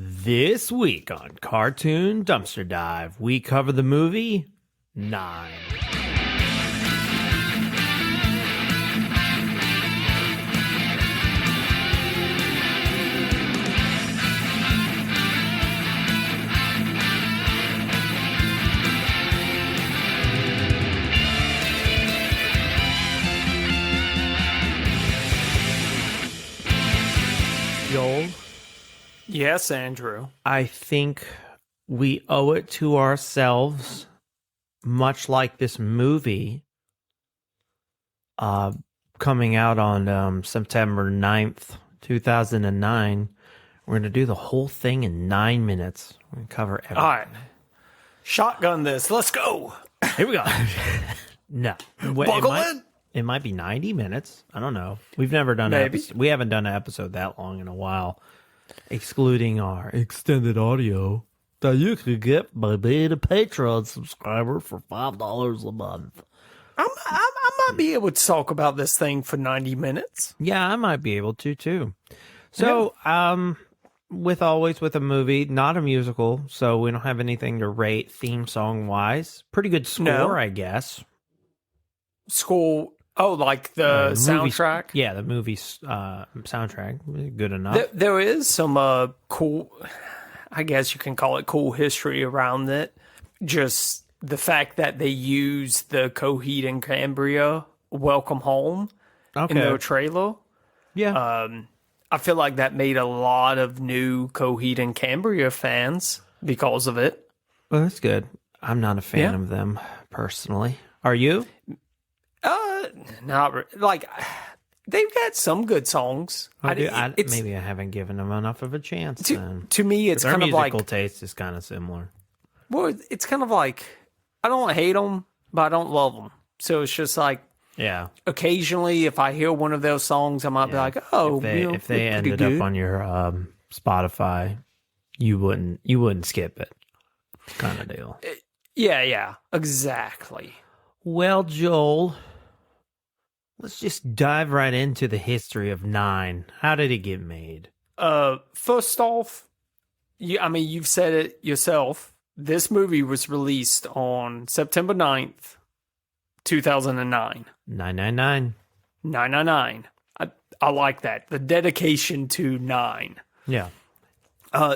This week on Cartoon Dumpster Dive, we cover the movie Nine. Joel? Yes, Andrew. I think we owe it to ourselves, much like this movie coming out on September 9th, 2009. We're going to do the whole thing in 9 minutes. We're going to cover everything. All right. Shotgun this. Let's go. Here we go. No. Buckle in. It might be 90 minutes. I don't know. We've never done Maybe. We haven't done an episode that long in a while, excluding our extended audio that you could get by being a Patreon subscriber for $5 a month. I might be able to talk about this thing for 90 minutes. Yeah, I might be able to too. So, with a movie, not a musical, so we don't have anything to rate theme song wise. Pretty good score, No. I guess. School. Oh, like the Movie- soundtrack? Yeah, the movie's soundtrack, good enough. There is some cool, I guess you can call it cool history around it. Just the fact that they use the Coheed and Cambria Welcome Home in their trailer. Yeah. I feel like that made a lot of new Coheed and Cambria fans because of it. Well, that's good. I'm not a fan Yeah. of them personally. Are you? Not like they've got some good songs. Maybe I haven't given them enough of a chance. Then. To me, it's Their kind of like, musical taste is kind of similar. well, it's kind of like I don't hate them, but I don't love them. So it's just like Yeah. occasionally, if I hear one of those songs, I might be like, "Oh, If they they're pretty ended good." up on your Spotify, you wouldn't skip it, kind of deal. Yeah, exactly. Well, Joel, let's just dive right into the history of Nine. How did it get made? First off, you've said it yourself. This movie was released on September 9th, 2009. 999. 999. I like that. The dedication to 9. Yeah.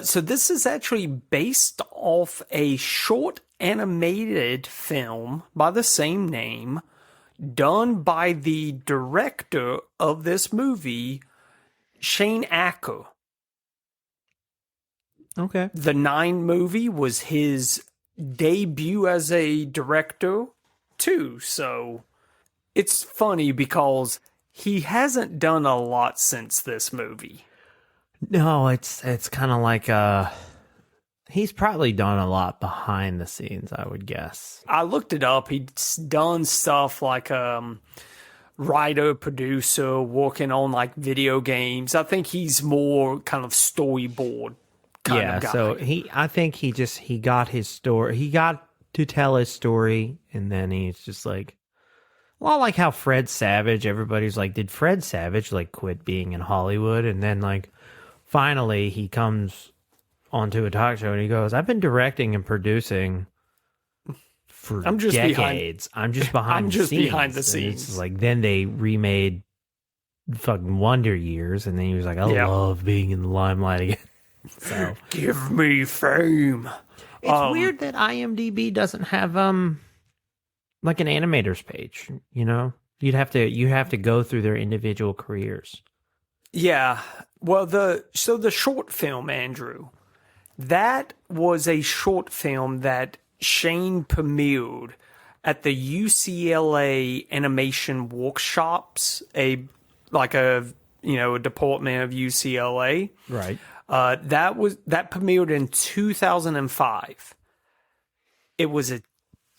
So this is actually based off a short animated film by the same name done by the director of this movie, Shane Acker. Okay. The 9 movie was his debut as a director too. So it's funny because he hasn't done a lot since this movie. No, it's kind of like he's probably done a lot behind the scenes, I would guess. I looked it up. He's done stuff like writer, producer, working on like video games. I think he's more kind of storyboard kind of guy. So I think he got his story. He got to tell his story, and then he's just like, well, like how Fred Savage. Everybody's like, did Fred Savage like quit being in Hollywood? And then like finally he comes onto a talk show and he goes, I've been directing and producing for I'm just decades. I'm just behind the scenes. behind the And scenes. it's like then they remade fucking Wonder Years, and then he was like, I Yeah. love being in the limelight again. So Give me fame. it's weird that IMDb doesn't have like an animator's page, you know? You have to go through their individual careers. Yeah. Well, the short film, Andrew, that was a short film that Shane premiered at the UCLA Animation Workshops, a department of UCLA. Right. That premiered in 2005. It was a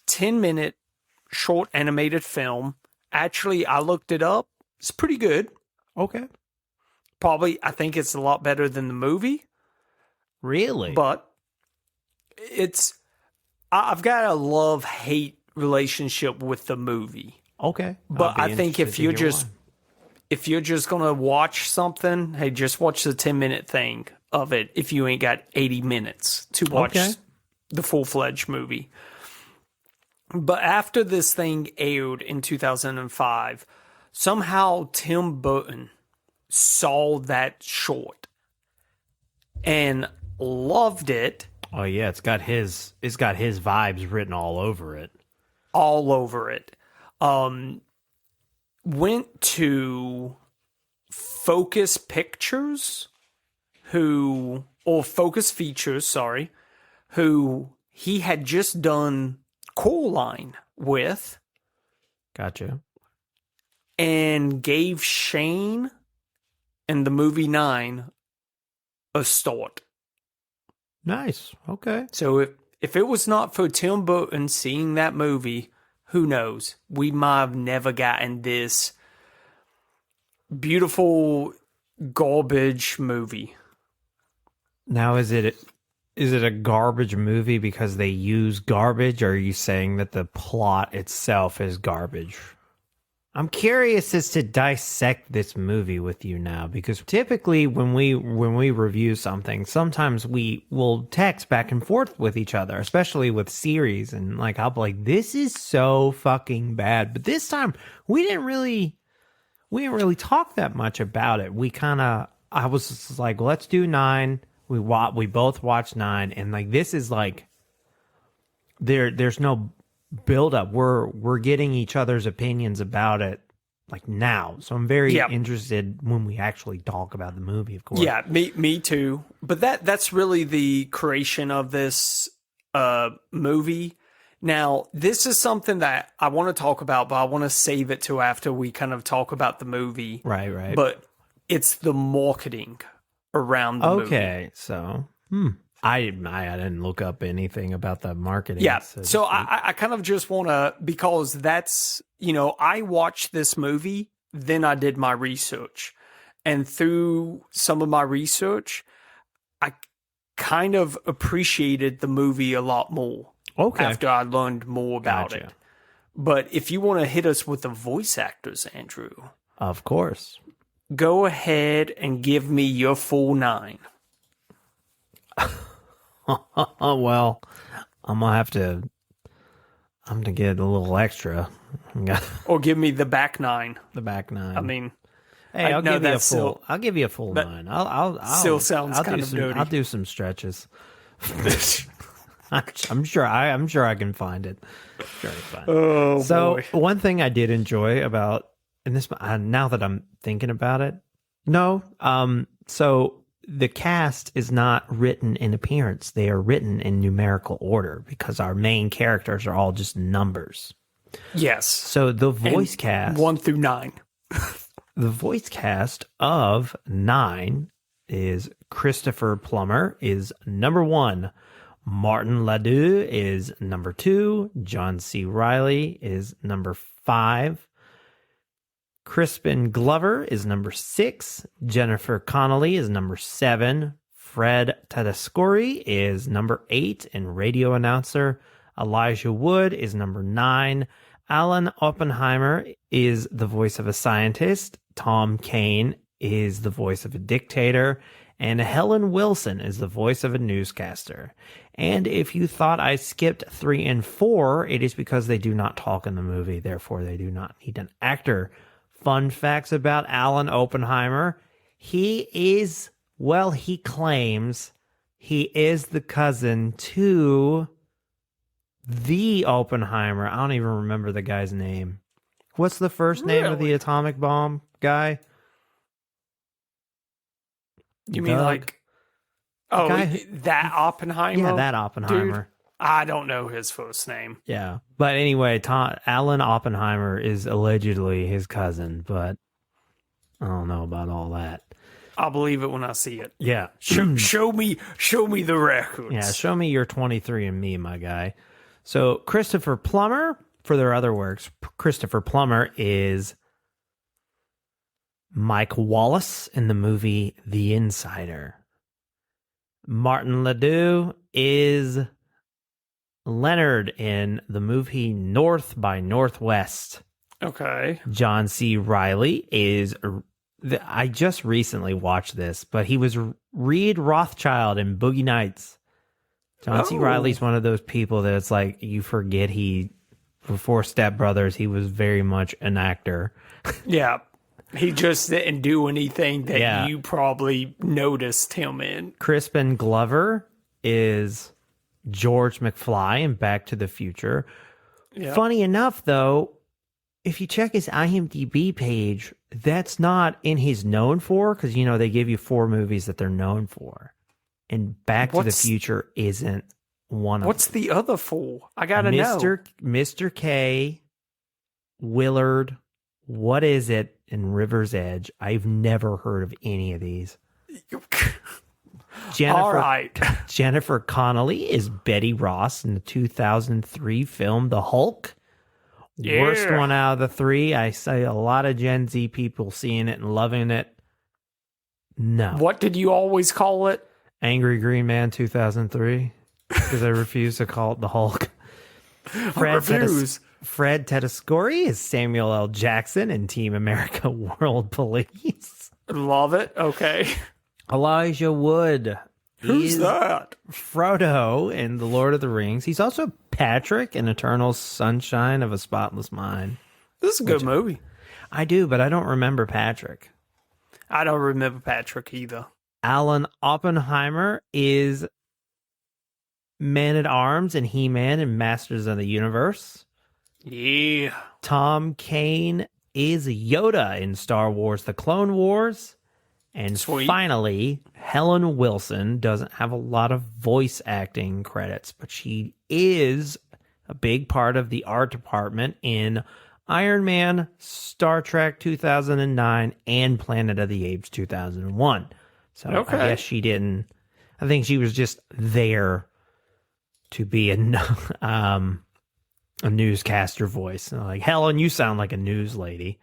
10-minute short animated film. Actually, I looked it up. It's pretty good. Okay. Probably, I think it's a lot better than the movie, Really? but I've got a love-hate relationship with the movie. okay. But I'll be I think if interested to hear why. you're just going to watch something, hey, just watch the 10-minute thing. of it if you ain't got 80 minutes to watch Okay. the full-fledged movie. But after this thing aired in 2005, somehow Tim Burton saw that short and loved it Oh yeah, it's got his vibes written all over it. all over it. Went to Focus Pictures, or Focus Features, sorry, who he had just done Coraline with, Gotcha. and gave Shane and the movie 9 a start. Nice. Okay. So if it was not for Tim Burton seeing that movie, who knows? We might have never gotten this beautiful garbage movie. Now is it a garbage movie because they use garbage, or are you saying that the plot itself is garbage? I'm curious as to dissect this movie with you now, because typically when we review something, sometimes we will text back and forth with each other, especially with series, and like I'll be like, this is so fucking bad. But this time we didn't really talk that much about it. I was just like, let's do 9. We both watched 9, and like this is like there's no build up. We're getting each other's opinions about it like now. So I'm very interested when we actually talk about the movie, of course. Yeah, me too. But that's really the creation of this movie. Now, this is something that I want to talk about, but I want to save it till after we kind of talk about the movie. Right. But it's the marketing around the movie. Okay, so I didn't look up anything about the marketing. Yeah, so to so speak. I kind of just want to, because that's, I watched this movie, then I did my research. And through some of my research, I kind of appreciated the movie a lot more. Okay. After I learned more about Gotcha. it. But if you want to hit us with the voice actors, Andrew, Of course. go ahead and give me your full 9. Oh well, I'm gonna get a little extra. Or give me the back 9. The back 9. I mean, hey, I I'll know give you a that's full. still- I'll give you a full that 9. I'll still sounds I'll kind do of some, dirty. I'll do some stretches. I'm sure I can find it. Sure I can find it. oh, So boy. one thing I did enjoy about, and this now that I'm thinking about it, so the cast is not written in appearance; they are written in numerical order because our main characters are all just numbers. Yes. So the voice cast, 1 through 9. the voice cast of 9 is Christopher Plummer is number 1. Martin Ladeau is number 2. John C. Reilly is number 5. Crispin Glover is number 6. Jennifer Connelly is number 7. Fred Tatasciore is number 8 and radio announcer. Elijah Wood is number 9. Alan Oppenheimer is the voice of a scientist. Tom Kane is the voice of a dictator. And Helen Wilson is the voice of a newscaster. And if you thought I skipped 3 and 4, it is because they do not talk in the movie. Therefore, they do not need an actor. Fun facts about Alan Oppenheimer. He claims he is the cousin to the Oppenheimer. I don't even remember the guy's name. What's the first name of the Really? atomic bomb guy? You mean Doug? like, oh, guy that Oppenheimer? Yeah, that Oppenheimer. Dude, I don't know his first name. Yeah. But anyway, Alan Oppenheimer is allegedly his cousin, but I don't know about all that. I'll believe it when I see it. Yeah. Show me the records. Yeah, show me your 23andMe, my guy. So Christopher Plummer, for their other works, Christopher Plummer is Mike Wallace in the movie The Insider. Martin Ladeau is Leonard in the movie North by Northwest. Okay. John C. Reilly is I just recently watched this, but he was Reed Rothschild in Boogie Nights. John C. Oh. Reilly's one of those people that it's like you forget before Step Brothers, he was very much an actor. Yeah. He just didn't do anything that Yeah. you probably noticed him in. Crispin Glover is George McFly in Back to the Future. Yeah. Funny enough, though, if you check his IMDb page, that's not in his known for, because, you know, they give you 4 movies that they're known for. And Back to the What's- Future isn't one of What's them. the other fool? I gotta know. Mr. K, Willard, What Is It, and River's Edge. I've never heard of any of these. All right. Jennifer Connelly is Betty Ross in the 2003 film The Hulk. Worst Yeah. one out of the 3. I say a lot of Gen Z people seeing it and loving it. No. What did you always call it? Angry Green Man 2003. Because I refuse to call it The Hulk. Refuse. Fred Tedescori is Samuel L. Jackson in Team America World Police. Love it. Okay. Elijah Wood. Who's is that? Frodo in The Lord of the Rings. He's also Patrick in Eternal Sunshine of a Spotless Mind. This is a good movie. I do, but I don't remember Patrick. I don't remember Patrick either. Alan Oppenheimer is Man-at-Arms and He-Man and Masters of the Universe. Yeah. Tom Kane is Yoda in Star Wars The Clone Wars. And Sweet. finally, Helen Wilson doesn't have a lot of voice acting credits, but she is a big part of the art department in Iron Man, Star Trek 2009, and Planet of the Apes 2001. So Okay. I guess she didn't. I think she was just there to be a newscaster voice. And like, Helen, you sound like a news lady.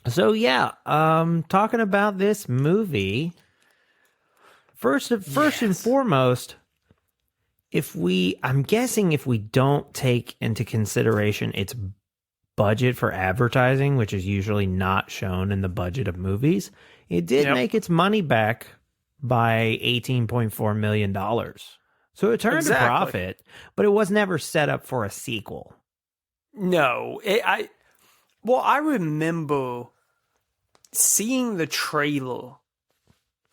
So yeah, talking about this movie. First and foremost, I'm guessing if we don't take into consideration its budget for advertising, which is usually not shown in the budget of movies, it did Yep. make its money back by $18.4 million. So it turned a Exactly. profit, but it was never set up for a sequel. No. I remember seeing the trailer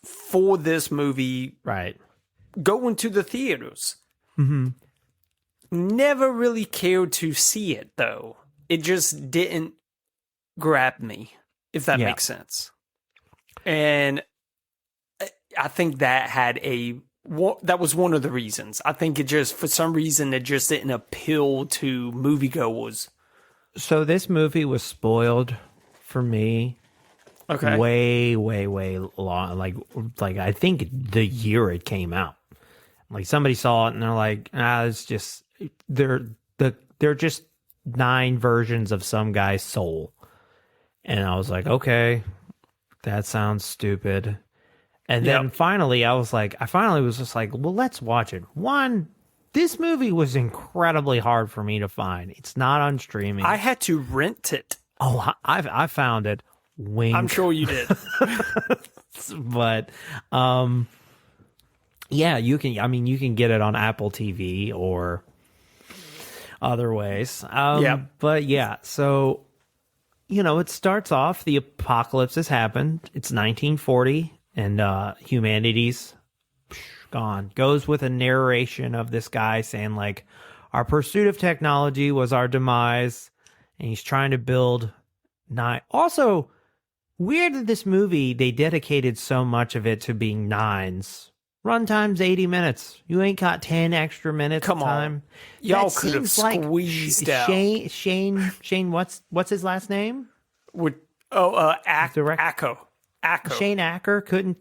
for this movie Right. going to the theaters. Mm-hmm. Never really cared to see it, though. It just didn't grab me, if that Yeah. makes sense. And I think that that was one of the reasons. I think for some reason, it just didn't appeal to moviegoers. So this movie was spoiled for me Okay. way long. Like I think the year it came out. Like somebody saw it and they're like, it's just they're just 9 versions of some guy's soul. And I was like, okay, that sounds stupid. And then finally I was just like, well, let's watch it. One, this movie was incredibly hard for me to find. It's not on streaming. I had to rent it. Oh, I found it. Wink. I'm sure you did. But yeah, you can get it on Apple TV or other ways. Yeah. But yeah, so it starts off, the apocalypse has happened. It's 1940 and humanity's gone. Goes with a narration of this guy saying like, our pursuit of technology was our demise, and he's trying to build 9. Also, weird that this movie, they dedicated so much of it to being 9s. Runtime's 80 minutes. You ain't got 10 extra minutes Come of on. time. Y'all That could have seems like squeezed out. Shane, what's his last name? Direct Acco. Shane Acker couldn't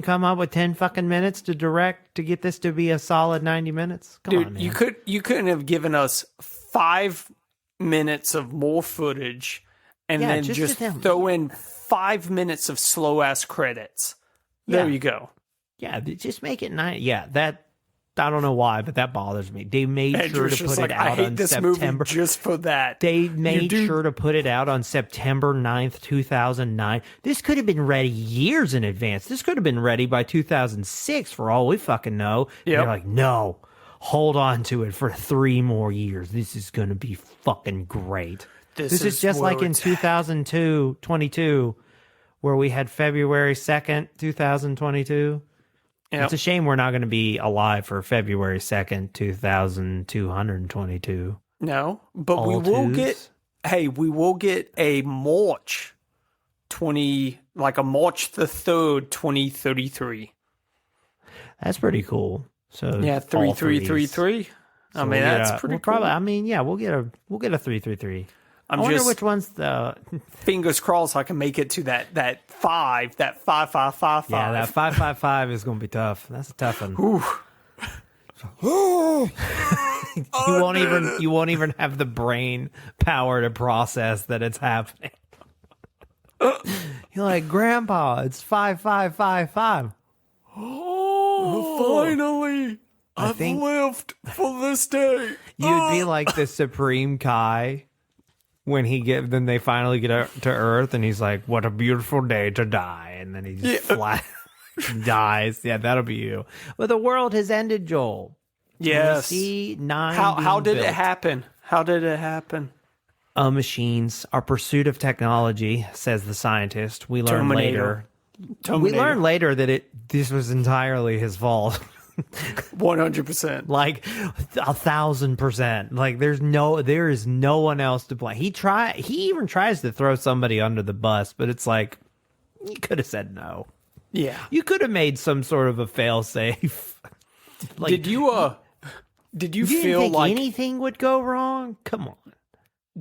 come up with 10 fucking minutes to direct to get this to be a solid 90 minutes. Come Dude, on, man. you couldn't have given us 5 minutes of more footage and Yeah, then just just to them. throw in 5 minutes of slow ass credits. There Yeah. you go. Yeah, just make it 9. Yeah, that I don't know why, but that bothers me. They made sure Andrew's to just put like, it I out hate on this September. movie just for that. They made do- sure to put it out on September 9th, 2009. This could have been ready years in advance. This could have been ready by 2006 for all we fucking know. Yep. They're like, no, hold on to it for 3 more years. This is going to be fucking great. This is just where like in it's- 2022, where we had February 2nd, 2022. Yep. It's a shame we're not going to be alive for February 2nd, 2222. No, but we All will twos. get. Hey, we will get a March March the 3rd, 2033. That's pretty cool. So Yeah, all 3333. threes. I So mean, we'll that's get a- pretty we'll cool. Probably, I mean, yeah, we'll get a 333. I I'm wonder just which one's the fingers crossed I can make it to that 5555. yeah, that 555 is going to be tough. That's a tough one. You won't even have the brain power to process that it's happening. You're like, Grandpa, it's 5555. Oh, finally, I've think- lived for this day. You'd be like the Supreme Kai when then they finally get to Earth and he's like, what a beautiful day to die. And then he just dies. Yeah, that'll be you. But the world has ended, Joel. Yes. We see 9 How being did it built. happen? How did it happen? Machines, our pursuit of technology, says the scientist. We learn Terminator. later. We learn later that this was entirely his fault. 100%. Like 1,000%. Like there is no one else to blame. He even tries to throw somebody under the bus, but it's like you could have said no. Yeah. You could have made some sort of a fail-safe. Like, Did you you didn't feel think like anything would go wrong? Come on.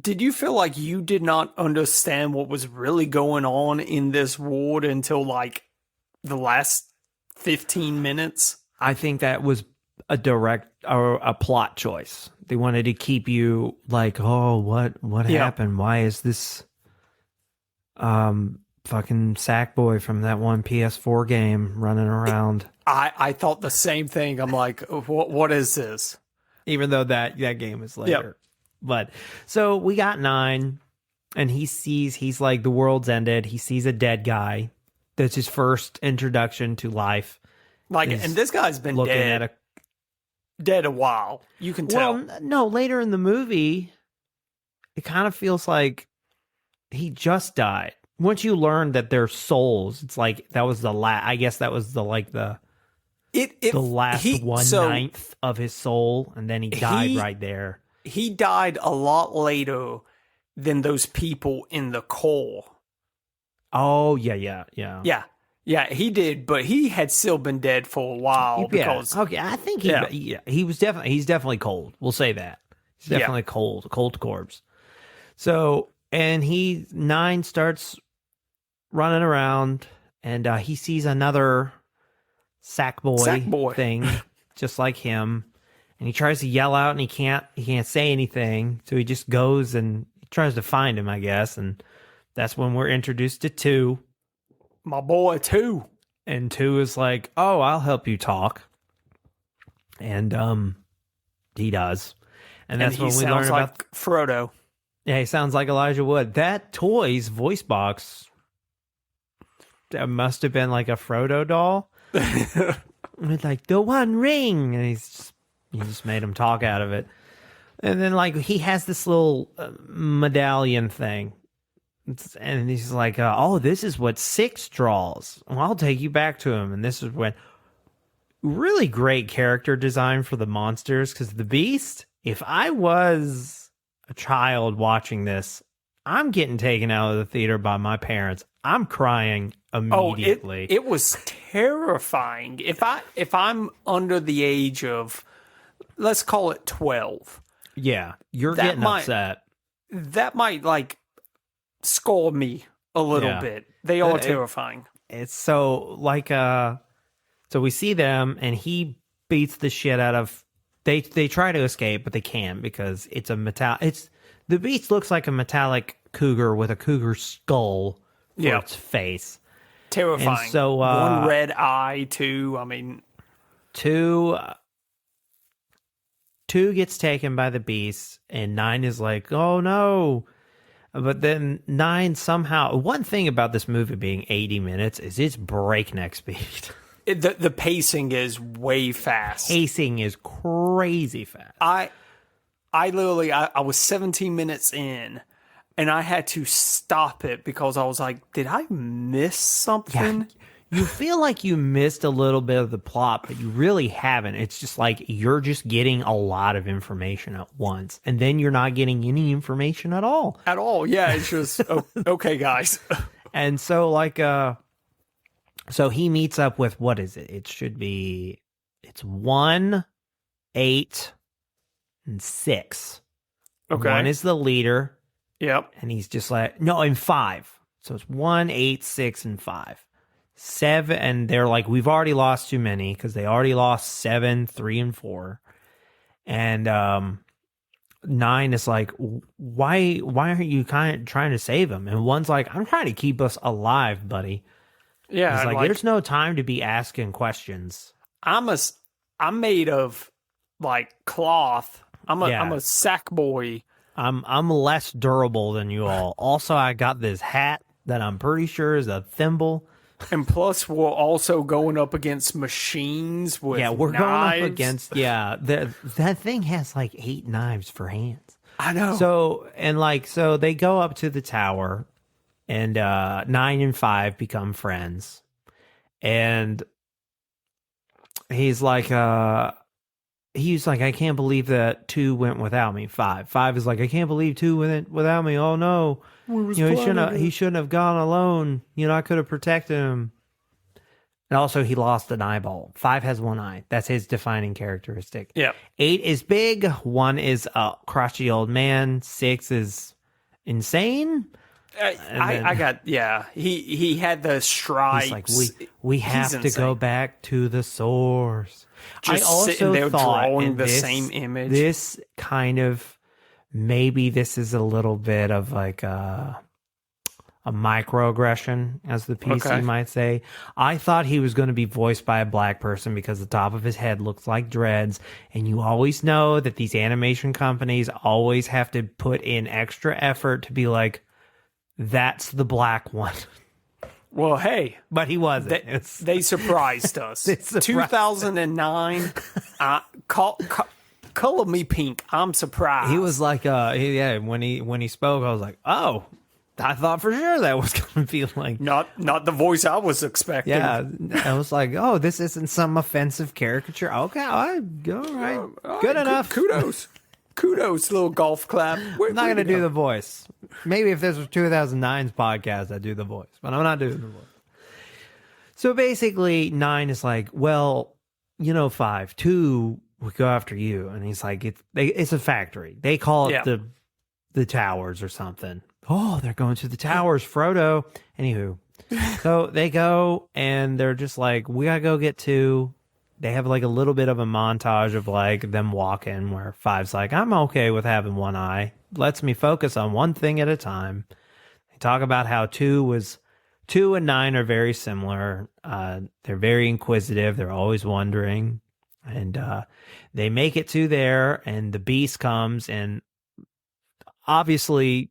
did you feel like you did not understand what was really going on in this ward until like the last 15 minutes? I think that was a direct or a plot choice. They wanted to keep you like, oh, what Yeah. happened? Why is this fucking Sackboy from that one PS4 game running around? I thought the same thing. I'm like, what is this? Even though that game is later. But so we got 9 and he's like the world's ended. He sees a dead guy. That's his first introduction to life. Like, Is and this guy's been Looking dead at dead a while. You can tell. Well, no, later in the movie, it kind of feels like he just died. Once you learn that they're souls, it's like that was the last. I guess that was the last he- 1/9 of his soul, and then he died he- right there. he died a lot later than those people in the core. Oh yeah. Yeah, he did, but he had still been dead for a while because okay, I think Yeah. he's definitely cold. We'll say that he's Yeah. definitely cold corpse. So and 9 starts running around and he sees another Sackboy thing, just like him, and he tries to yell out and he can't say anything, so he just goes and tries to find him, I guess, and that's when we're introduced to 2. my boy too. And 2 is like, oh, I'll help you talk. And he does. And that's he when we sounds learn like about Frodo. yeah, he sounds like Elijah Wood. That toy's voice box, that must have been like a Frodo doll. With like the One Ring, and he just made him talk out of it. And then like he has this little medallion thing. And he's like, oh, this is what 6 draws. Well, I'll take you back to him. And this is when really great character design for the monsters. Because the Beast, if I was a child watching this, I'm getting taken out of the theater by my parents. I'm crying immediately. It was terrifying. If I'm under the age of, let's call it 12, yeah, you're that getting might- upset. that might like score me a little Yeah. bit. They are It- terrifying. It's so like so we see them and he beats the shit out of they try to escape but they can't because it's the Beast looks like a metallic cougar with a cougar skull for Yeah. its face. Terrifying. And so, one red eye too. I mean, 2 2 gets taken by the beast, and 9 is like, oh no. But then 9 somehow, one thing about this movie being 80 minutes is it's breakneck speed. The pacing is way fast. Pacing is crazy fast. I literally, I was 17 minutes in, and I had to stop it because I was like, did I miss something? You feel like you missed a little bit of the plot, but you really haven't. It's just like you're just getting a lot of information at once, and then you're not getting any information at all. At all. Yeah, it's just, okay, guys. And so, like, so he meets up with, what is it? It's 1, 8, and 6. Okay. 1 is the leader, Yep. and he's just like, no, and 5. So it's 1, 8, 6, and 5. 7, and they're like, we've already lost too many because they already lost 7, 3, and 4. And 9 is like, why aren't you kind of trying to save him? And 1's like, I'm trying to keep us alive, buddy. Yeah. He's like, there's no time to be asking questions. I'm made of like cloth. I'm a sack boy. I'm less durable than you all. Also, I got this hat that I'm pretty sure is a thimble. And plus, we're also going up against machines with we're knives. going up against that thing has like 8 knives for hands. I know. So they go up to the tower, and 9 and 5 become friends, and he's like, I can't believe that 2 went without me. 5 is like, I can't believe 2 went without me. Oh no. He shouldn't have gone alone. I could have protected him. And also, he lost an eyeball. 5 has 1 eye. That's his defining characteristic. Yeah. 8 is big. 1 is a crotchety old man. 6 is insane. He had the stripes. He's like, we have to go back to the source. Just I also sitting there thought drawing the same image. This kind of, maybe this is a little bit of like a microaggression, as the PC might say. I thought he was going to be voiced by a black person because the top of his head looks like dreads, and you always know that these animation companies always have to put in extra effort to be like, that's the black one. Well, hey. But he wasn't. They surprised us. 2009, color me pink. I'm surprised. He was like, when he spoke, I was like, oh, I thought for sure that was going to be like... Not the voice I was expecting. Yeah, I was like, oh, this isn't some offensive caricature. Okay, all right. Good enough. Kudos, little golf clap. I'm not going to do the voice. Maybe if this was 2009's podcast, I'd do the voice. But I'm not doing the voice. So basically, 9 is like, well, 5, 2 would go after you. And he's like, it's a factory. They call it the towers or something. Oh, they're going to the towers, Frodo. Anywho. So they go, and they're just like, we got to go get 2. They have like a little bit of a montage of like them walking where 5's like, I'm okay with having 1 eye. Lets me focus on one thing at a time. They talk about how 2 and 9 are very similar. They're very inquisitive. They're always wondering. And they make it to there, and the beast comes and obviously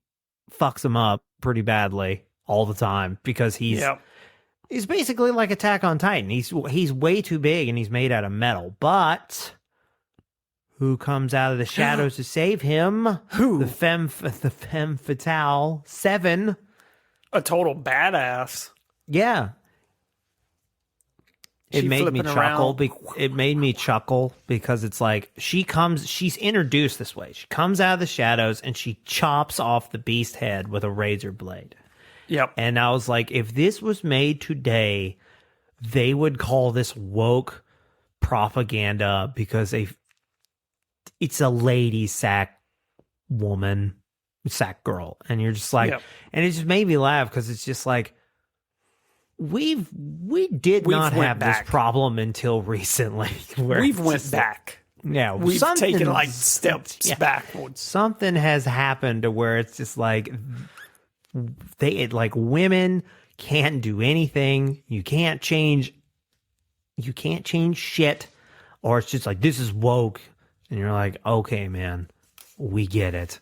fucks them up pretty badly all the time because he's basically like Attack on Titan. He's way too big, and he's made out of metal. But who comes out of the shadows to save him? Who? The femme fatale, 7. A total badass. Yeah. It made me chuckle. It made me chuckle because it's like she's introduced this way. She comes out of the shadows and she chops off the beast head with a razor blade. Yep. And I was like, if this was made today, they would call this woke propaganda because it's a lady sack woman, sack girl. And you're just like, and it just made me laugh because it's just like, we did not have this problem until recently. We've went back. Yeah, we've taken like steps backwards. Something has happened to where it's just like women can't do anything. You can't change shit, or it's just like, this is woke. And you're like, okay, man, we get it.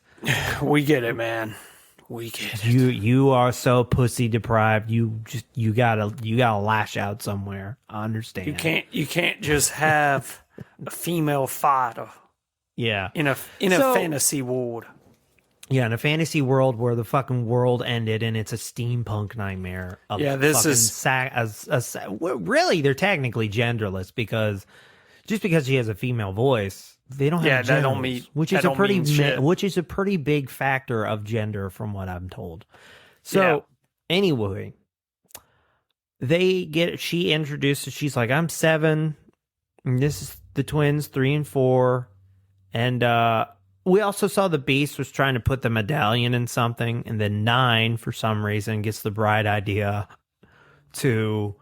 We get it, man. We get it. You are so pussy deprived. You gotta lash out somewhere. I understand. You can't just have a female fighter Yeah. in a fantasy world. Yeah, in a fantasy world where the fucking world ended and it's a steampunk nightmare. This is really, they're technically genderless because just because she has a female voice, they don't have that don't genders, mean which is that don't mean shit. which is a pretty big factor of gender from what I'm told. So anyway, she introduces, she's like, I'm 7, and this is the twins, 3 and 4, and we also saw the Beast was trying to put the medallion in something, and then 9, for some reason, gets the bright idea to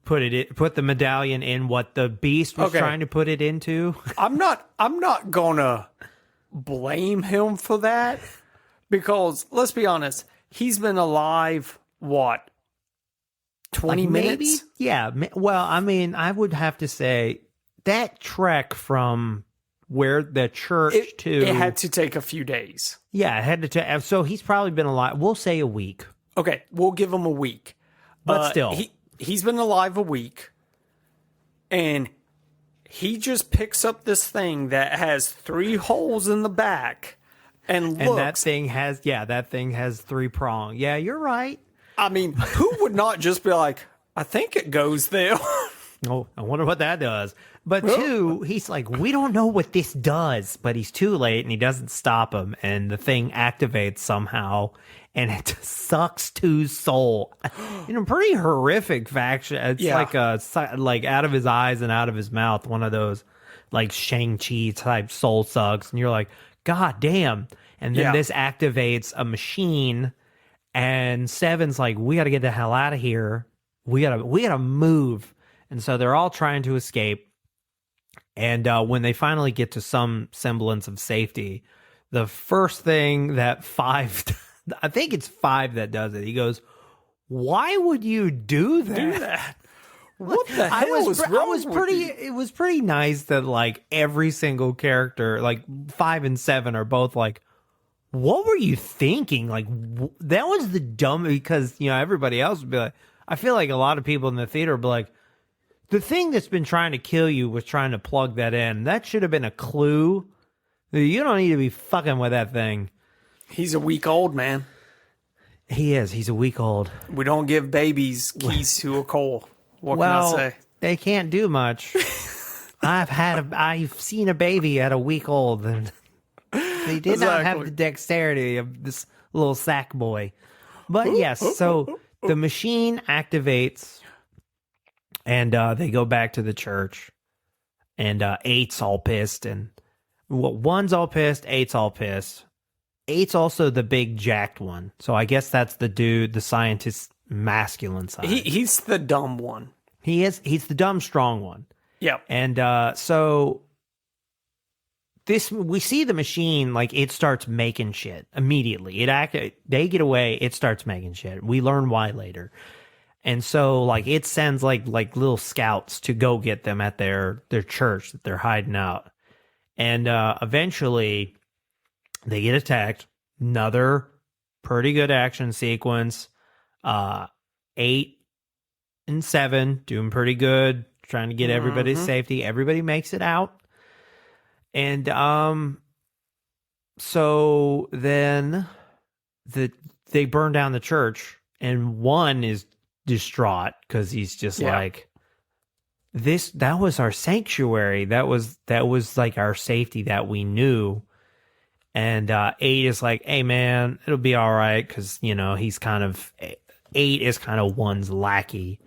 put the medallion in what the Beast was trying to put it into. I'm not gonna blame him for that because let's be honest, he's been alive what 20 minutes? Maybe? Yeah. Well, I mean, I would have to say that trek from where the church it had to take a few days. Yeah, it had to. So he's probably been alive. We'll say a week. Okay, we'll give him a week. But still. He's been alive a week, and he just picks up this thing that has 3 holes in the back and looks. And that thing has 3 prong. Yeah, you're right. I mean, who would not just be like, I think it goes there? Oh, I wonder what that does. But 2, he's like, we don't know what this does, but he's too late and he doesn't stop him. And the thing activates somehow and it sucks 2's soul in a pretty horrific fashion. It's like out of his eyes and out of his mouth. One of those like Shang-Chi type soul sucks. And you're like, God damn. And then this activates a machine and 7's like, we got to get the hell out of here. We gotta move. And so they're all trying to escape. And when they finally get to some semblance of safety, the first thing that 5, I think it's 5 that does it. He goes, "Why would you do that? What the hell is wrong with you?" It was pretty nice that like every single character, like 5 and 7, are both like, "What were you thinking?" Like that was the dumb, because everybody else would be like, I feel like a lot of people in the theater would be like, the thing that's been trying to kill you was trying to plug that in. That should have been a clue. You don't need to be fucking with that thing. He's a week old, man. He is. He's a week old. We don't give babies keys to a coal. What can I say? They can't do much. I've seen a baby at a week old, and they did not have the dexterity of this little sack boy. But yes, so the machine activates. And they go back to the church, and 8's all pissed, and 1's all pissed, 8's all pissed. 8's also the big jacked one, so I guess that's the dude, the scientist, masculine side. He's the dumb one. He's the dumb, strong one. Yep. And so we see the machine, like, it starts making shit immediately. They get away, it starts making shit. We learn why later. And so, like, it sends, like little scouts to go get them at their church that they're hiding out. And eventually, they get attacked. Another pretty good action sequence. 8 and 7 doing pretty good, trying to get everybody's safety. Everybody makes it out. And so then they burn down the church, and 1 is distraught because he's just like, that was our sanctuary, that was like our safety that we knew. And 8 is like, hey man, it'll be all right, because he's kind of 8 is kind of 1's lackey.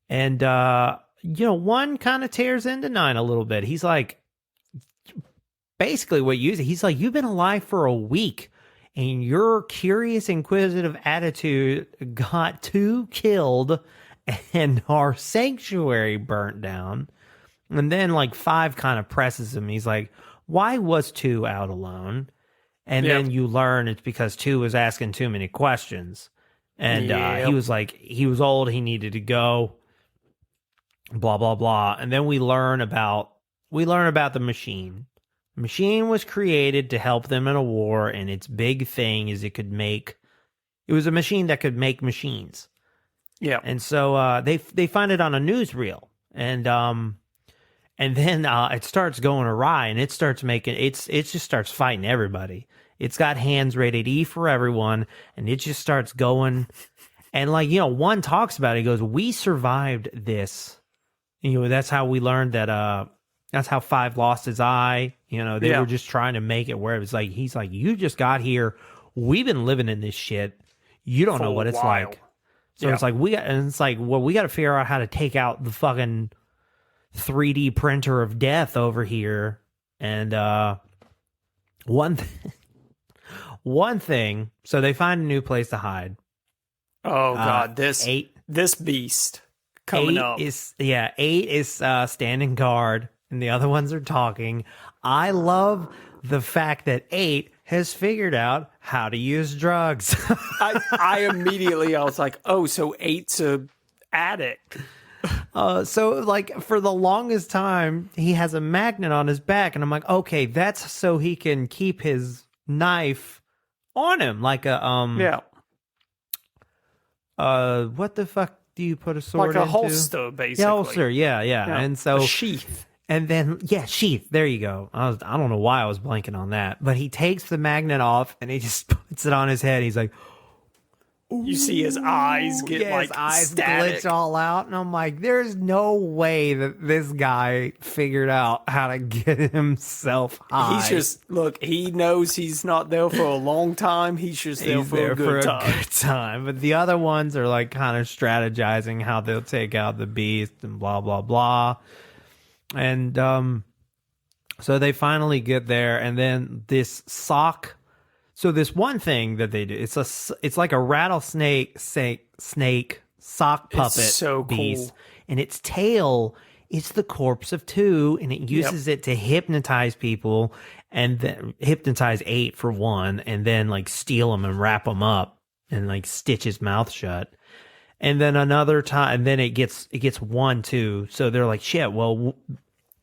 And 1 kind of tears into 9 a little bit. He's like, basically he's like, you've been alive for a week, and your curious, inquisitive attitude got 2 killed and our sanctuary burnt down. And then, like, 5 kind of presses him. He's like, why was 2 out alone? And then you learn it's because 2 was asking too many questions. And he was like, he was old, he needed to go, blah, blah, blah. And then we learn about the machine. Machine was created to help them in a war, and its big thing is it was a machine that could make machines. Yeah. And so they find it on a newsreel, and then it starts going awry, and it starts making it just starts fighting everybody. It's got hands rated E for everyone, and it just starts going. And like, one talks about it. He goes, "We survived this. That's how we learned that. That's how Five lost his eye. They were just trying to make it where it was like he's like, you just got here. We've been living in this shit. You don't know what it's like." So it's like we got to figure out how to take out the fucking 3D printer of death over here. And one thing, so they find a new place to hide. Oh God, this beast coming up. 8 is standing guard, and the other ones are talking. I love the fact that 8 has figured out how to use drugs. I immediately, I was like, oh, so 8's a addict. So like for the longest time, he has a magnet on his back, and I'm like, okay, that's so he can keep his knife on him, like a what the fuck do you put a sword into? Like a holster, basically. Yeah, holster, yeah. And so a sheath. And then, sheath. There you go. I don't know why I was blanking on that. But he takes the magnet off and he just puts it on his head. He's like, you see his eyes get his eyes static. glitch all out. And I'm like, there's no way that this guy figured out how to get himself high. He knows he's not there for a long time. He's just there for a good time. But the other ones are like kind of strategizing how they'll take out the beast and blah, blah, blah. And so they finally get there, and then this sock. So this one thing that they do, it's like a rattlesnake snake sock puppet so beast, cool. And its tail is the corpse of 2, and it uses it to hypnotize people, and then hypnotize 8 for one, and then like steal them and wrap them up and like stitch his mouth shut. And then another time, and then it gets 1 too. So they're like, shit, well,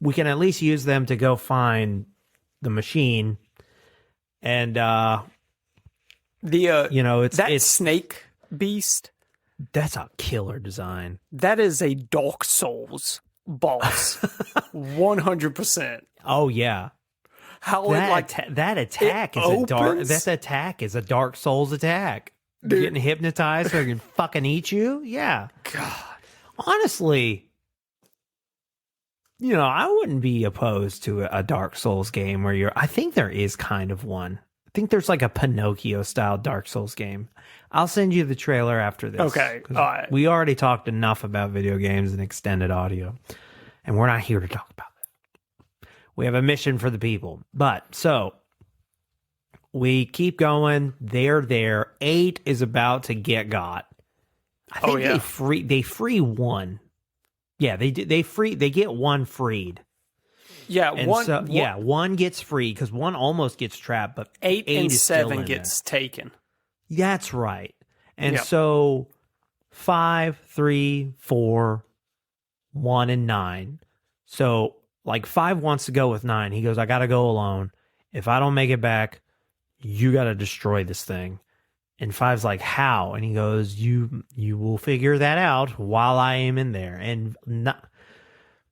we can at least use them to go find the machine. And, it's snake beast. That's a killer design. That is a Dark Souls boss. 100%. Oh, yeah. How that attack is a Dark Souls attack. Dude. Getting hypnotized so he can fucking eat you? Yeah. God. Honestly, I wouldn't be opposed to a Dark Souls game where I think there is kind of one. I think there's like a Pinocchio-style Dark Souls game. I'll send you the trailer after this. Okay. All right. We already talked enough about video games and extended audio, and we're not here to talk about it. We have a mission for the people. But, so... we keep going. They're there. 8 is about to get got. I think they free 1. Yeah, they do. They get 1 freed. Yeah, and 1 gets free because 1 almost gets trapped, but 8 and is 7 gets taken. That's right. And so 5, 3, 4, 1, and 9. So like 5 wants to go with 9. He goes, I got to go alone. If I don't make it back, you got to destroy this thing. And 5's like, how? And he goes, you will figure that out while I am in there. And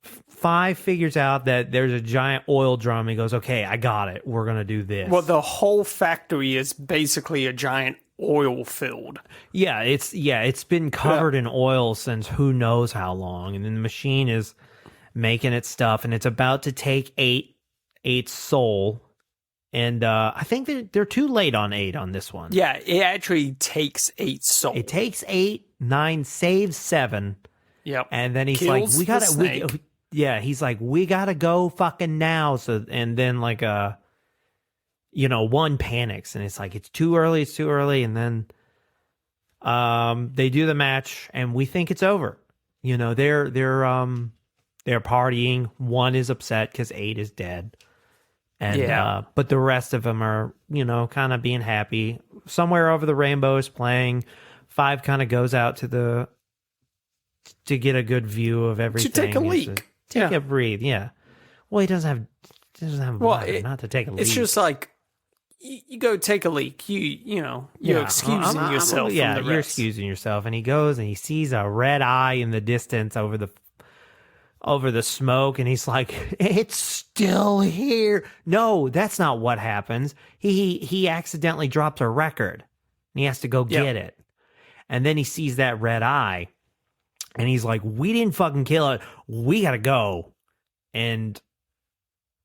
5 figures out that there's a giant oil drum. He goes, okay, I got it. We're going to do this. Well, the whole factory is basically a giant oil field. Yeah, it's been covered in oil since who knows how long. And then the machine is making its stuff, and it's about to take 8's soul. And I think they're too late on 8 on this one. Yeah, it actually takes 8's soul. It takes 8, 9 saves 7. Yep. And then he's Kills like, he's like, we gotta go fucking now. So, and then like 1 panics, and it's like, it's too early. And then they do the match, and we think it's over. They're partying. 1 is upset because 8 is dead. And but the rest of them are, kind of being happy. Somewhere Over the Rainbow is playing. 5 kind of goes out to get a good view of everything. To take a leak. Take a breathe, yeah. Well, he doesn't have doesn't have a Well, bladder, not to take a leak. it's just like you go take a leak. You're excusing yourself. From the you're rest. excusing yourself. And he goes and he sees a red eye in the distance over the smoke, and he's like, "It's still here." No, that's not what happens. He accidentally drops a record, and he has to go get it. And then he sees that red eye, and he's like, "We didn't fucking kill it. We gotta go." And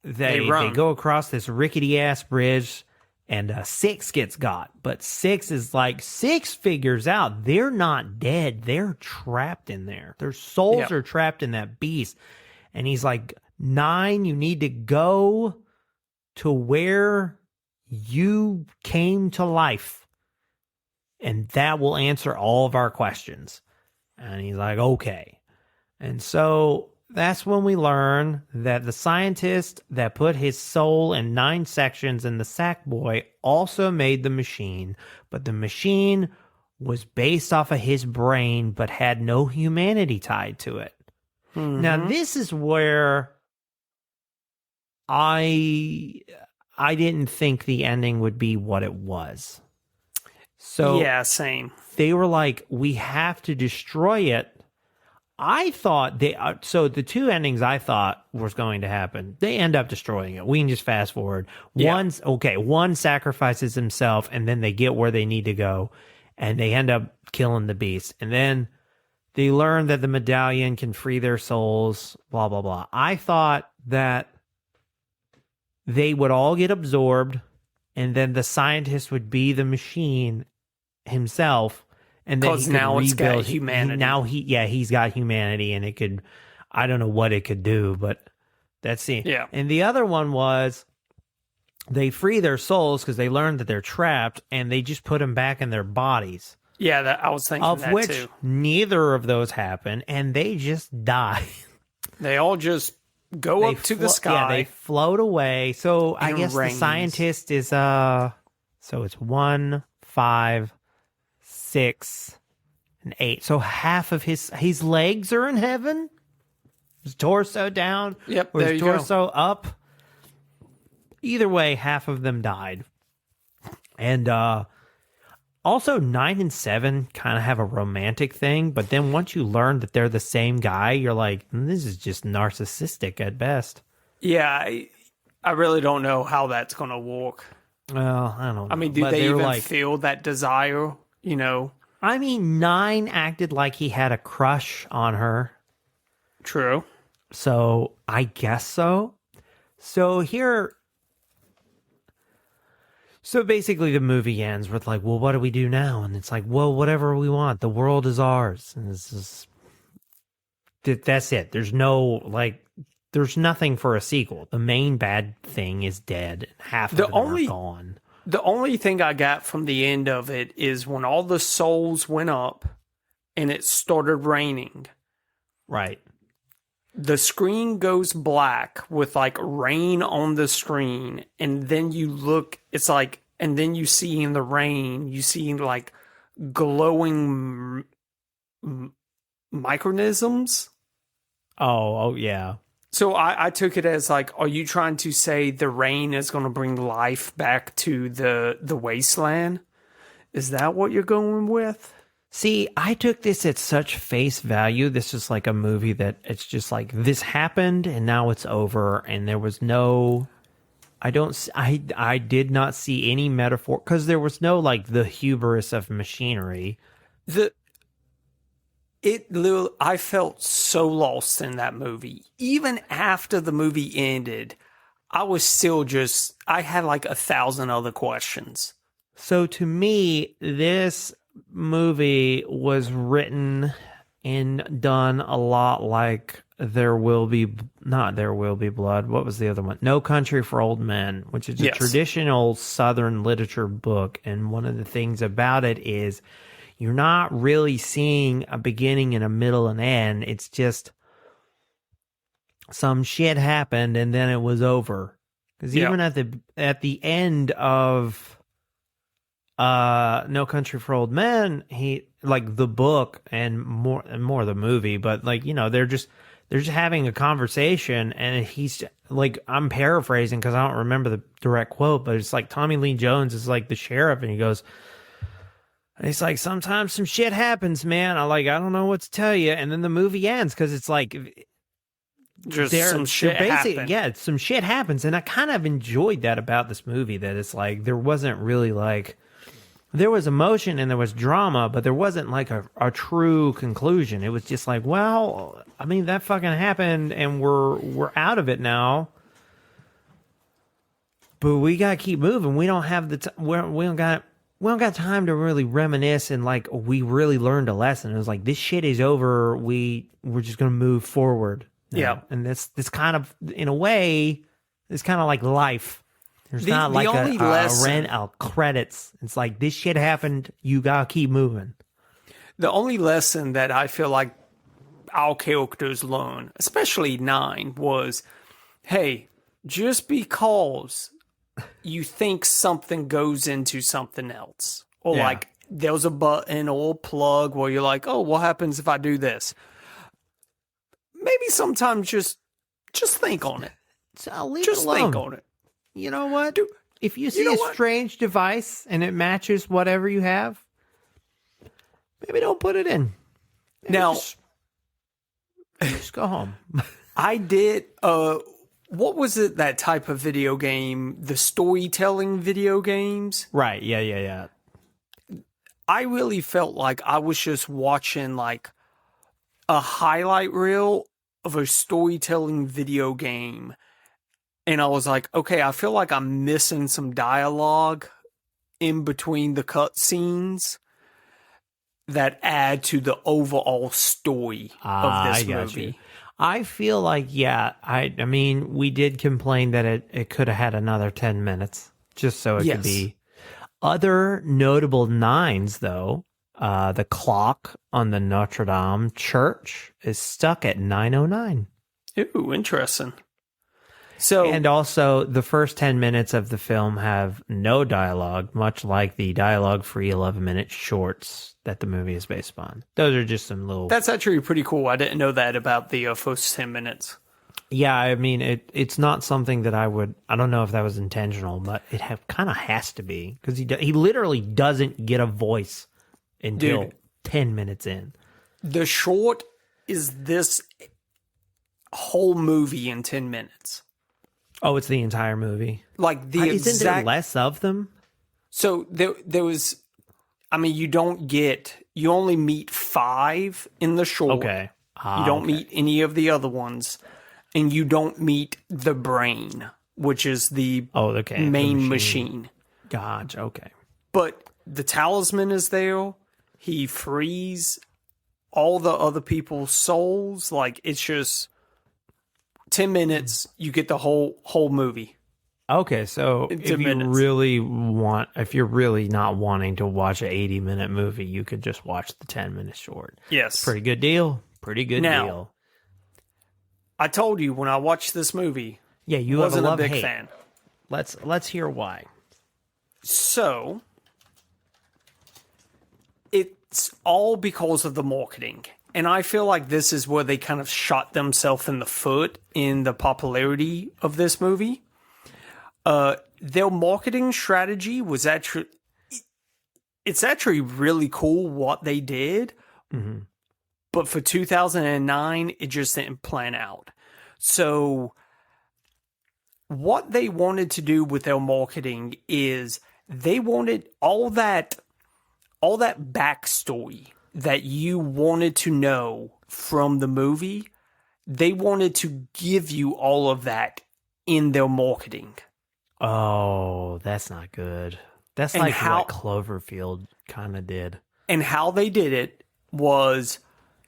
they go across this rickety ass bridge, and Six gets got. But Six figures out they're not dead. They're trapped in there. Their souls are trapped in that beast. And he's like, 9, you need to go to where you came to life. And that will answer all of our questions. And he's like, okay. And so that's when we learn that the scientist that put his soul in 9 sections in the Sackboy also made the machine, but the machine was based off of his brain but had no humanity tied to it. Mm-hmm. Now, this is where I didn't think the ending would be what it was. So yeah, same. They were like, we have to destroy it. I thought so the 2 endings I thought was going to happen, they end up destroying it. We can just fast forward. Yeah. One sacrifices himself, and then they get where they need to go, and they end up killing the beast. And then they learn that the medallion can free their souls, blah, blah, blah. I thought that they would all get absorbed, and then the scientist would be the machine himself. And then now it's got humanity. He's got humanity, and it could, I don't know what it could do, but that's it. Yeah. And the other one was they free their souls because they learned that they're trapped, and they just put them back in their bodies. Yeah, I was thinking of that which too. Neither of those happen, and they just die. They all just go up to the sky. Yeah, they float away. So I guess the scientist is so it's 1, 5, 6, and 8. So half of his legs are in heaven. His torso down. Yep, or there his you torso up. Either way, half of them died. And also 9 and 7 kind of have a romantic thing, but then once you learn that they're the same guy, you're like, this is just narcissistic at best. Yeah, I really don't know how that's going to work. Well, I don't know. I mean, do they even feel that desire? You know, I mean, 9 acted like he had a crush on her. True. So I guess so. So basically the movie ends with like, well, what do we do now? And it's like, well, whatever we want. The world is ours. And that's it. There's nothing for a sequel. The main bad thing is dead. Half of them are gone. The only thing I got from the end of it is when all the souls went up and it started raining. Right. The screen goes black with like rain on the screen. And then you look, it's like, and then you see in the rain, you see like glowing micronisms. Oh, yeah. So I took it as like, are you trying to say the rain is going to bring life back to the wasteland? Is that what you're going with? See, I took this at such face value. This is like a movie that it's just like, this happened and now it's over. And there was no, I did not see any metaphor because there was no like the hubris of machinery. I felt so lost in that movie. Even after the movie ended, I was still I had like 1,000 other questions. So to me, this movie was written and done a lot like There Will Be Blood. What was the other one? No Country for Old Men, which is a traditional Southern literature book. And one of the things about it is you're not really seeing a beginning and a middle and end. It's just some shit happened and then it was over. Because even at the end of No Country for Old Men, he like the book and more the movie, but like, you know, they're just having a conversation, and he's like, I'm paraphrasing because I don't remember the direct quote, but it's like Tommy Lee Jones is like the sheriff, and he goes, and he's like, sometimes some shit happens, man. I don't know what to tell you. And then the movie ends because it's like, Just some shit happened. yeah, some shit happens. And I kind of enjoyed that about this movie, that it's like, there wasn't really like, there was emotion and there was drama, but there wasn't like a true conclusion. It was just like, well, I mean, that fucking happened and we're out of it now. But we gotta keep moving. We don't have we don't got time to really reminisce and like we really learned a lesson. It was like, this shit is over. We're just gonna move forward now. Yeah. And this kind of, in a way, it's kind of like life. There's not like only a lesson, credits. It's like, this shit happened. You gotta keep moving. the only lesson that I feel like our characters learn, especially 9, was, hey, just because you think something goes into something else, or Yeah. like there's a button or a plug where you're like, oh, what happens if I do this? Maybe sometimes just think on it. So I'll leave Just it alone. think on it. You know what? Dude, If you see know a what? strange device and it matches whatever you have, maybe don't put it in. Maybe Now, just go home. I did, what was it, that type of video game, the storytelling video games? Right. Yeah. I really felt like I was just watching like a highlight reel of a storytelling video game. And I was like, okay, I feel like I'm missing some dialogue in between the cutscenes that add to the overall story of this I got movie. you. I feel like, yeah, I mean, we did complain that it could have had another 10 minutes just so it Yes. could be. Other notable 9s, though, the clock on the Notre Dame church is stuck at 9:09. Ooh, interesting. So, And also, the first 10 minutes of the film have no dialogue, much like the dialogue-free 11-minute shorts that the movie is based upon. Those are just some little... that's actually pretty cool. I didn't know that about the first 10 minutes. Yeah, I mean, it's not something that I don't know if that was intentional, but it kind of has to be, because he literally doesn't get a voice until Dude. 10 minutes in. The short is this whole movie in 10 minutes. Oh, it's the entire movie. Like the Isn't there exact... less of them? So there was... I mean, you only meet 5 in the short. Okay. You don't meet any of the other ones. And you don't meet the brain, which is the the main machine. Gotcha, okay. But the talisman is there. He frees all the other people's souls. Like, it's just 10 minutes, you get the whole movie. Okay, so In if 10 you minutes. if you're really not wanting to watch an 80-minute movie, you could just watch the 10-minute short. Yes. Pretty good deal. Pretty good Now, deal. I told you when I watched this movie, Yeah, you wasn't have a a big love-hate. fan. Let's hear why. So, it's all because of the marketing. And I feel like this is where they kind of shot themselves in the foot in the popularity of this movie. Their marketing strategy was actually... It's actually really cool what they did. Mm-hmm. But for 2009, it just didn't plan out. So what they wanted to do with their marketing is they wanted all that backstory that you wanted to know from the movie. They wanted to give you all of that in their marketing. Oh, that's not good. That's And like how- what Cloverfield kind of did. And how they did it was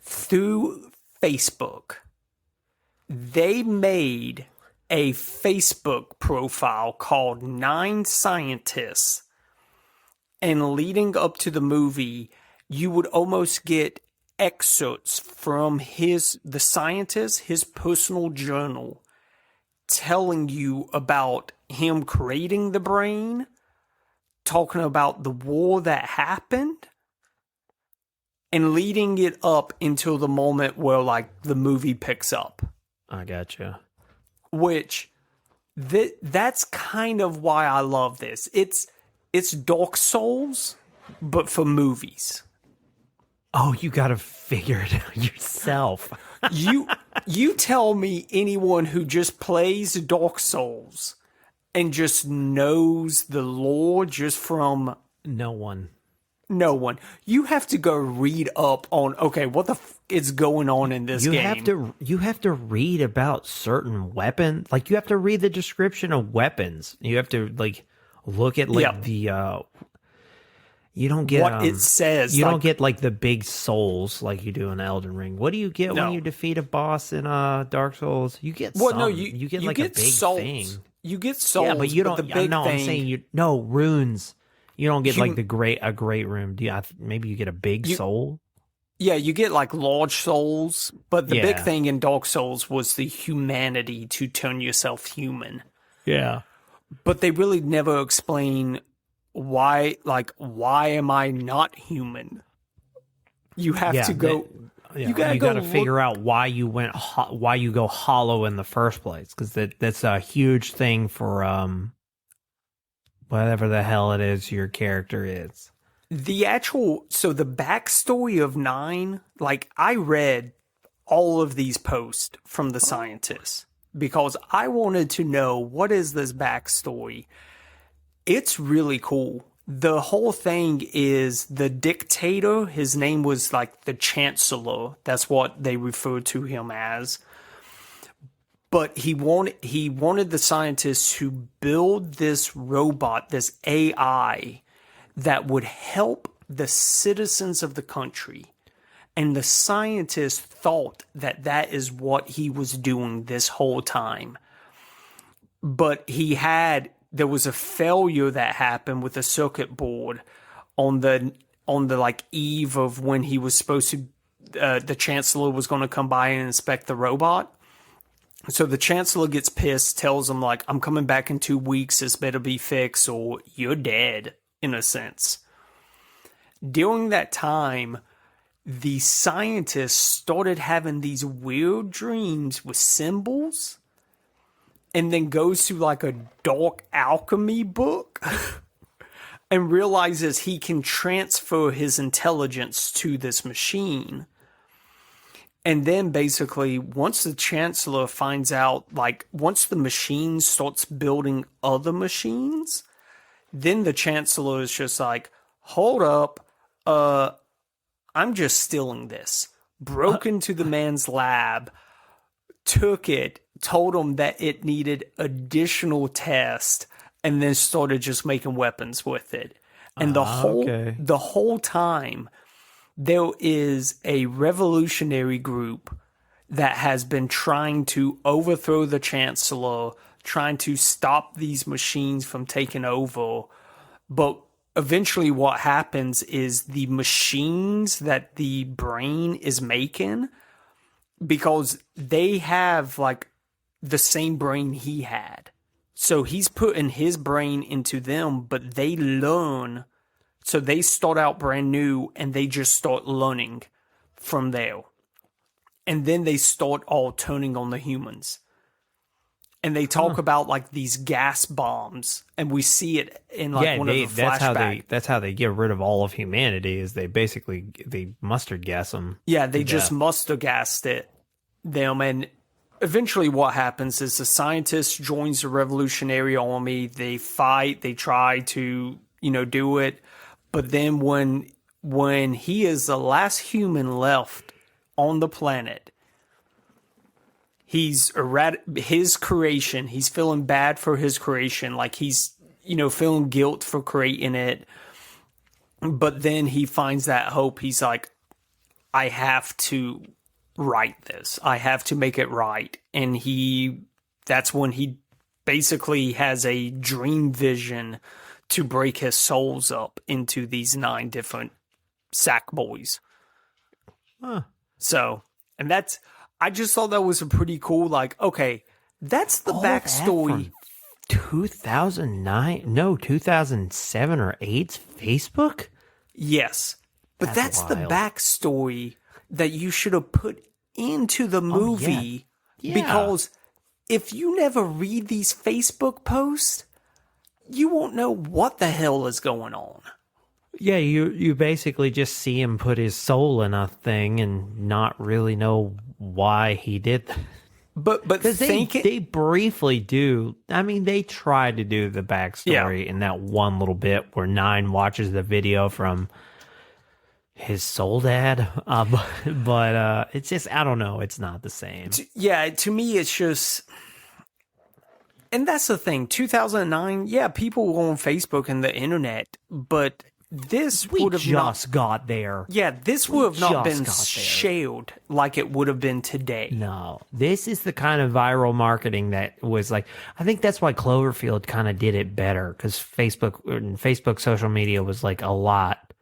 through Facebook. They made a Facebook profile called 9 Scientists. And leading up to the movie, you would almost get excerpts from the scientist, his personal journal, telling you about him creating the brain, talking about the war that happened, and leading it up until the moment where like the movie picks up. I gotcha. Which that's kind of why I love this. It's Dark Souls, but for movies. Oh, you got to figure it out yourself. You tell me anyone who just plays Dark Souls and just knows the lore just from No one. no one. You have to go read up on okay, what the is going on in this game. You have to read about certain weapons. Like you have to read the description of weapons. You have to like look at like the you don't get what it says. You like, don't get like the big souls like you do in Elden Ring. What do you get when you defeat a boss in Dark Souls? You get you get like a big souls. thing. You get souls, Yeah, but you don't. The big no, thing, I'm saying runes. You don't get like a great room. Do you? Maybe you get a big soul. Yeah, you get like large souls, but the big thing in Dark Souls was the humanity to turn yourself human. Yeah, but they really never explain why. Like, why am I not human? You have to go. You got to figure out why you why you go hollow in the first place, because that's a huge thing for whatever the hell it is your character is. The backstory of 9, like I read all of these posts from the scientists because I wanted to know what is this backstory. It's really cool. The whole thing is the dictator, his name was like the Chancellor. That's what they referred to him as. But he wanted the scientists to build this robot, this AI, that would help the citizens of the country. And the scientists thought that that is what he was doing this whole time. But there was a failure that happened with the circuit board on the like eve of when he was supposed to, the Chancellor was going to come by and inspect the robot. So the Chancellor gets pissed, tells him like, I'm coming back in 2 weeks, this better be fixed or you're dead, in a sense. During that time, the scientists started having these weird dreams with symbols, and then goes to like a dark alchemy book and realizes he can transfer his intelligence to this machine. And then basically, once the Chancellor finds out, like once the machine starts building other machines, then the Chancellor is just like, hold up, I'm just stealing this. Broke into the man's lab, took it, told him that it needed additional tests, and then started just making weapons with it. And the whole time, there is a revolutionary group that has been trying to overthrow the Chancellor, trying to stop these machines from taking over. But eventually what happens is the machines that the brain is making, because they have like the same brain he had. So he's putting his brain into them, but they learn. So they start out brand new and they just start learning from there. And then they start all turning on the humans. And they talk about like these gas bombs, and we see it in like one of the flashbacks. That's how they get rid of all of humanity. Is they mustard gas them. Yeah, they just mustard gassed them, and eventually what happens is the scientist joins the revolutionary army. They fight. They try to do it, but then when he is the last human left on the planet, he's his creation. He's feeling bad for his creation, like he's feeling guilt for creating it. But then he finds that hope. He's like, I have to write this. I have to make it right. And that's when he basically has a dream vision to break his souls up into these 9 different sack boys. So, and I just thought that was a pretty cool, like, okay, that's the backstory. 2009? No, 2007 or 8's Facebook? Yes. But that's the wild. backstory that you should have put into the movie. Yeah. Because if you never read these Facebook posts, you won't know what the hell is going on. Yeah, you basically just see him put his soul in a thing and not really know why he did that. But Because they briefly do. I mean, they try to do the backstory in that one little bit where Nine watches the video from his soul dad. But it's just, I don't know. It's not the same. yeah, to me, it's just. And that's the thing. 2009, yeah, people were on Facebook and the internet, but this We would have not. just got there. Yeah, this would have not just been got there. shared like it would have been today. No, this is the kind of viral marketing that was like, I think that's why Cloverfield kind of did it better because Facebook social media was like a lot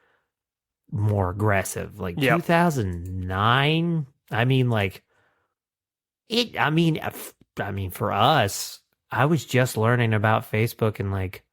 more aggressive. Like Yep. 2009, I mean, like I mean, for us, I was just learning about Facebook in like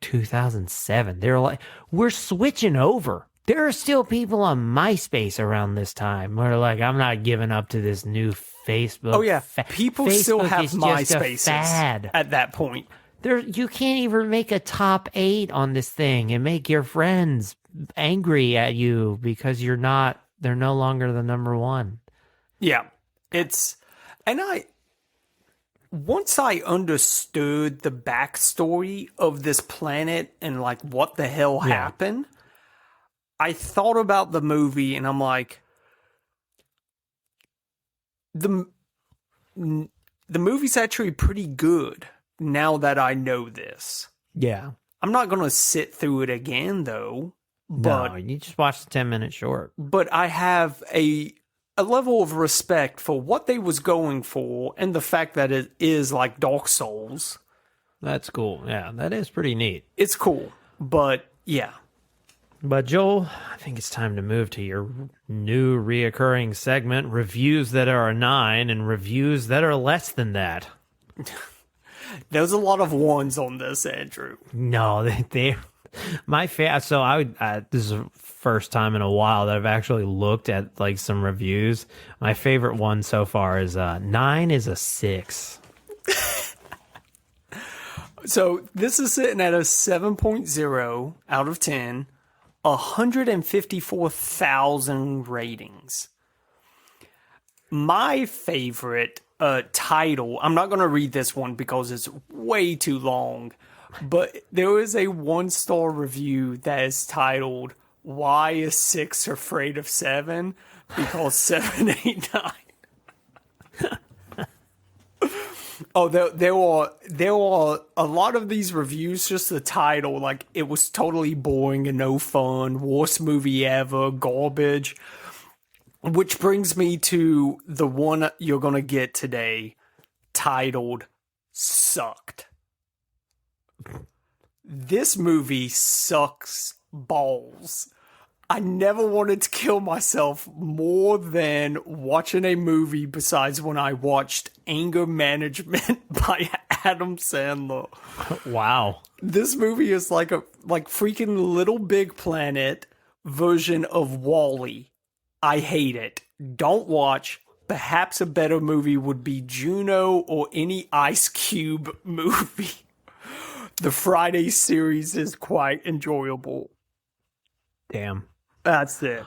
2007. They're like, we're switching over. There are still people on MySpace around this time who are like, I'm not giving up to this new Facebook. Oh yeah, people still Facebook have is just a MySpaces fad. at that point. You can't even make a top 8 on this thing and make your friends angry at you because they're no longer the number one. Yeah, once I understood the backstory of this planet and like what the hell happened, I thought about the movie and I'm like, the movie's actually pretty good now that I know this. Yeah. I'm not going to sit through it again though, but No, you just watch the 10-minute short. but I have a level of respect for what they was going for and the fact that it is like Dark Souls. That's cool. Yeah, that is pretty neat. It's cool, but yeah. But Joel, I think it's time to move to your new reoccurring segment, reviews that are a 9 and reviews that are less than that. There's a lot of ones on this, Andrew. No, they my so I would this is the first time in a while that I've actually looked at like some reviews. My favorite one so far is 9 is a 6. So this is sitting at a 7.0 out of 10, 154,000 ratings. My favorite title, I'm not going to read this one because it's way too long, but there is a 1-star review that is titled, "Why is 6 afraid of 7? Because 7 ain't 9." Oh, there were a lot of these reviews, just the title, like, it was totally boring and no fun, worst movie ever, garbage. Which brings me to the one you're going to get today, titled, "Sucked." This movie sucks balls. I never wanted to kill myself more than watching a movie besides when I watched Anger Management by Adam Sandler. Wow. This movie is like freaking Little Big Planet version of Wall-E. I hate it. Don't watch. Perhaps a better movie would be Juno or any Ice Cube movie. The Friday series is quite enjoyable. Damn. That's it.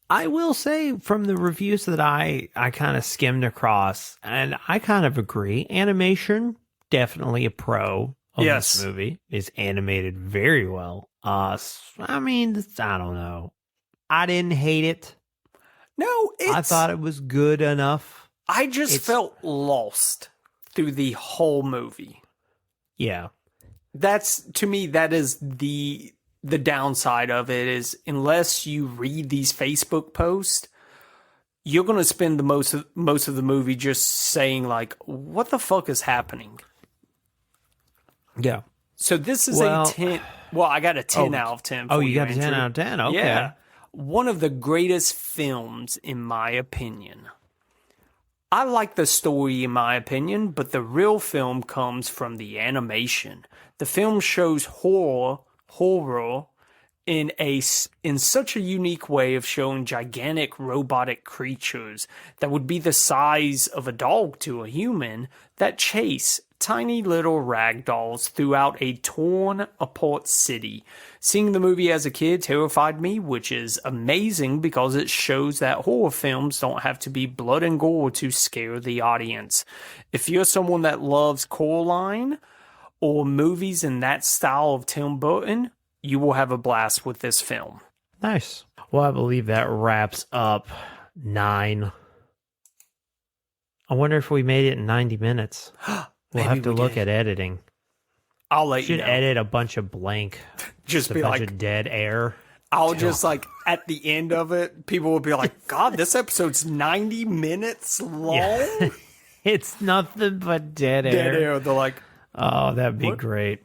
I will say from the reviews that I kind of skimmed across, and I kind of agree, animation, definitely a pro of Yes. this movie. Is animated very well. I mean, I don't know. I didn't hate it. No, I thought it was good enough. I just felt lost through the whole movie. Yeah. That's, to me, that is the downside of it, is unless you read these Facebook posts, you're going to spend the most of the movie just saying like, what the fuck is happening? Yeah. So this is Well- a 10. Well, I got a 10 out of 10 for Oh, you got a Andrew. 10 out of 10? Okay. Yeah. One of the greatest films, in my opinion. I like the story, in my opinion, but the real film comes from the animation. The film shows horror in such a unique way of showing gigantic robotic creatures that would be the size of a dog to a human that chase tiny little rag dolls throughout a torn apart city. Seeing the movie as a kid terrified me, which is amazing because it shows that horror films don't have to be blood and gore to scare the audience. If you're someone that loves Coraline or movies in that style of Tim Burton, you will have a blast with this film. Nice. Well, I believe that wraps up 9. I wonder if we made it in 90 minutes. We'll have to look at editing. I'll let you should know. edit a bunch of blank, Just a be bunch like, of dead air. I'll just like at the end of it, people will be like, God, this episode's 90 minutes long. Yeah. It's nothing but dead air. Dead air. They're like, oh, that'd be What? great.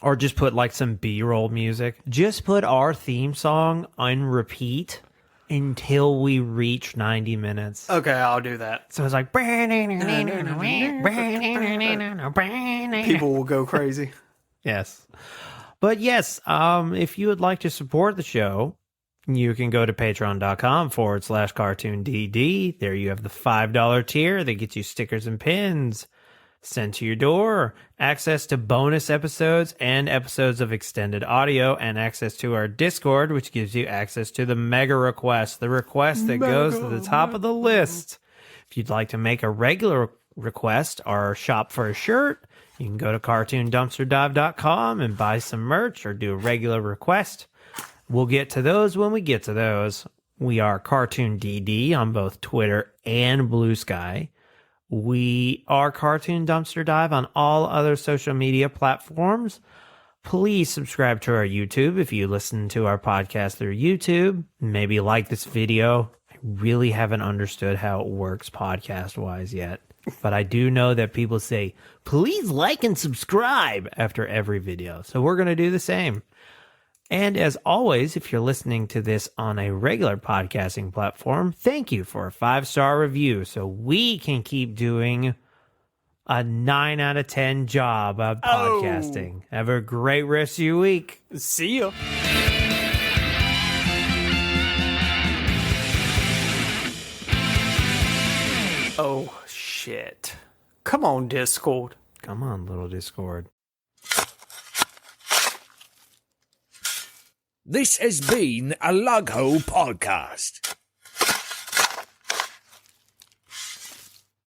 Or just put like some B-roll music. Just put our theme song on repeat until we reach 90 minutes. okay, I'll do that. So it's like People will go crazy. yes. But yes, if you would like to support the show, you can go to patreon.com/cartoondd. There you have the $5 tier that gets you stickers and pins sent to your door, access to bonus episodes and episodes of extended audio, and access to our Discord, which gives you access to the mega request, the request that goes to the top of the list. If you'd like to make a regular request or shop for a shirt, you can go to cartoondumpsterdive.com and buy some merch or do a regular request. We'll get to those when we get to those. We are Cartoon DD on both Twitter and Blue Sky. We are Cartoon Dumpster Dive on all other social media platforms. Please subscribe to our YouTube if you listen to our podcast through YouTube. Maybe like this video. I really haven't understood how it works podcast-wise yet. But I do know that people say, please like and subscribe after every video. So we're going to do the same. And as always, if you're listening to this on a regular podcasting platform, thank you for a 5-star review so we can keep doing a 9 out of 10 job of podcasting. Have a great rest of your week. See ya. Oh, shit. Come on, Discord. Come on, little Discord. This has been a Lughole podcast.